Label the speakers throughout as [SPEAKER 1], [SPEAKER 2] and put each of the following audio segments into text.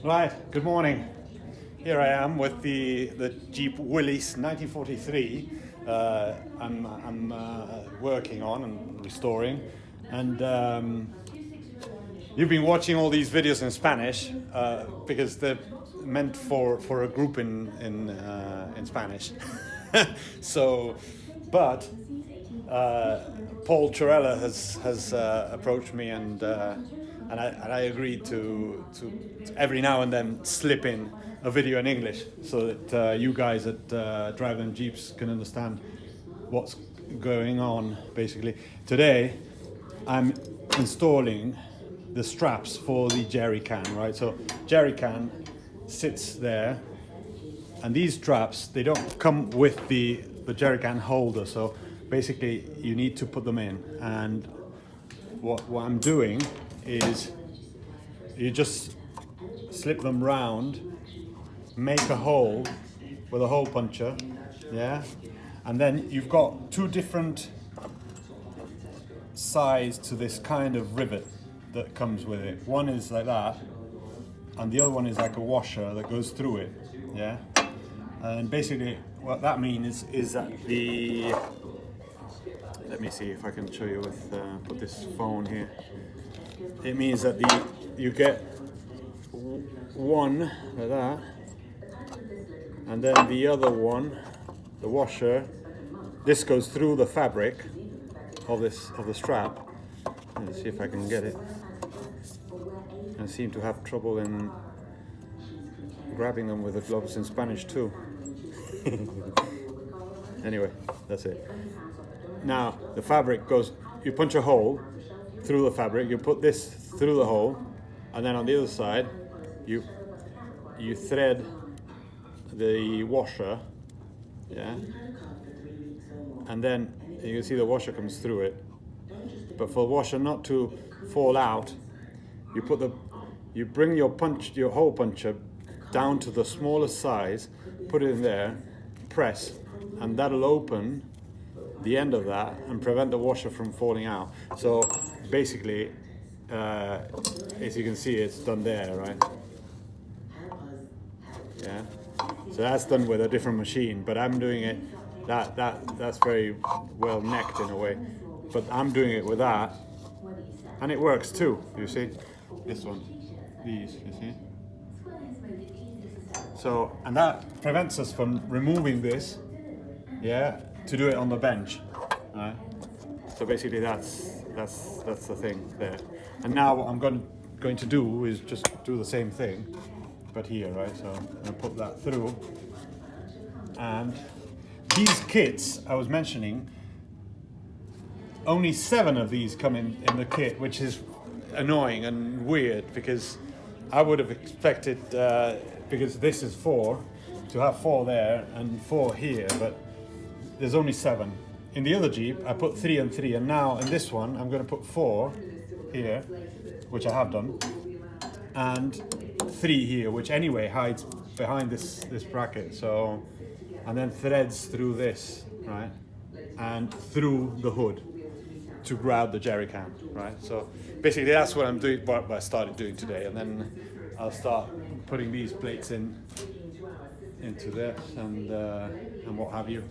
[SPEAKER 1] Right, good morning. Here I am with the Jeep Willys 1943. I'm working on and restoring, and you've been watching all these videos in Spanish because they're meant for a group in Spanish. So, but Paul Chirella has approached me and I agreed to every now and then slip in a video in English so that you guys that drive them Jeeps can understand what's going on. Basically, today I'm installing the straps for the jerry can. Right, so jerry can sits there, and these straps, they don't come with the jerry can holder. So basically, you need to put them in, and what I'm doing is you just slip them round, make a hole with a hole puncher, yeah, and then you've got two different sides to this kind of rivet that comes with it. One is like that, and the other one is like a washer that goes through it, yeah. And basically what that means is that the, let me see if I can show you with put this phone here. It means that you get one like that, and then the other one, the washer, this goes through the fabric of the strap. Let's see if I can get it. I seem to have trouble in grabbing them with the gloves in Spanish too. Anyway, that's it. Now the fabric goes, you punch a hole through the fabric, you put this through the hole, and then on the other side you thread the washer, yeah, and then you can see the washer comes through it. But for the washer not to fall out, you bring your hole puncher down to the smallest size, put it in there, press, and that'll open the end of that and prevent the washer from falling out. So basically, as you can see, it's done there, right? Yeah. So that's done with a different machine, but I'm doing it. That's very well necked in a way, but I'm doing it with that, and it works too. You see, this one, these. You see. So, and that prevents us from removing this, yeah, to do it on the bench, right? So basically, that's the thing there. And now what I'm going to do is just do the same thing, but here, right? So I'm going to put that through, and these kits I was mentioning, only 7 of these come in the kit, which is annoying and weird because I would have expected, because this is 4, to have 4 there and 4 here, but there's only 7. In the other Jeep, I put 3 and 3, and now in this one, I'm going to put 4 here, which I have done, and 3 here, which anyway hides behind this bracket. So, and then threads through this, right, and through the hood to grab the jerry can, right. So basically, that's what I'm doing. What I started doing today, and then I'll start putting these plates into this and what have you.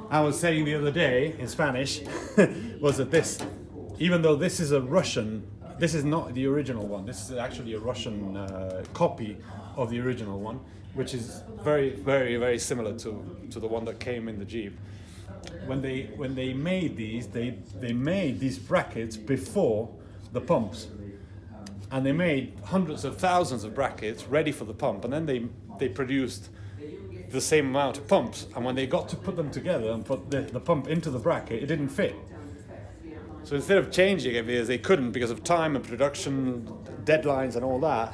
[SPEAKER 1] I was saying the other day in Spanish was that this, even though this is a Russian, this is not the original one. This is actually a Russian copy of the original one, which is very, very, very similar to the one that came in the Jeep. When they made these, they made these brackets before the pumps, and they made hundreds of thousands of brackets ready for the pump, and then they produced the same amount of pumps, and when they got to put them together and put the pump into the bracket, it didn't fit. So instead of changing it because they couldn't, because of time and production deadlines and all that,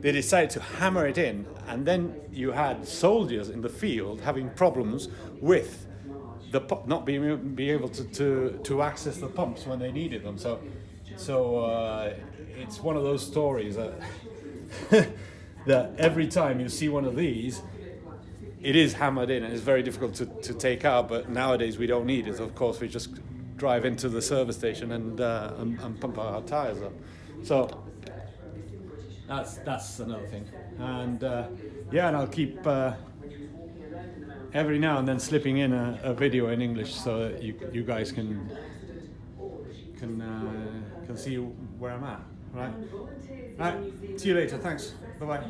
[SPEAKER 1] they decided to hammer it in, and then you had soldiers in the field having problems with the not being able to access the pumps when they needed them. So it's one of those stories that that every time you see one of these, it is hammered in and it's very difficult to take out. But nowadays we don't need it. Of course, we just drive into the service station and pump our tires up. So that's another thing. And yeah, and I'll keep every now and then slipping in a video in English so that you guys can see where I'm at. Right. See you later. Thanks. Bye bye.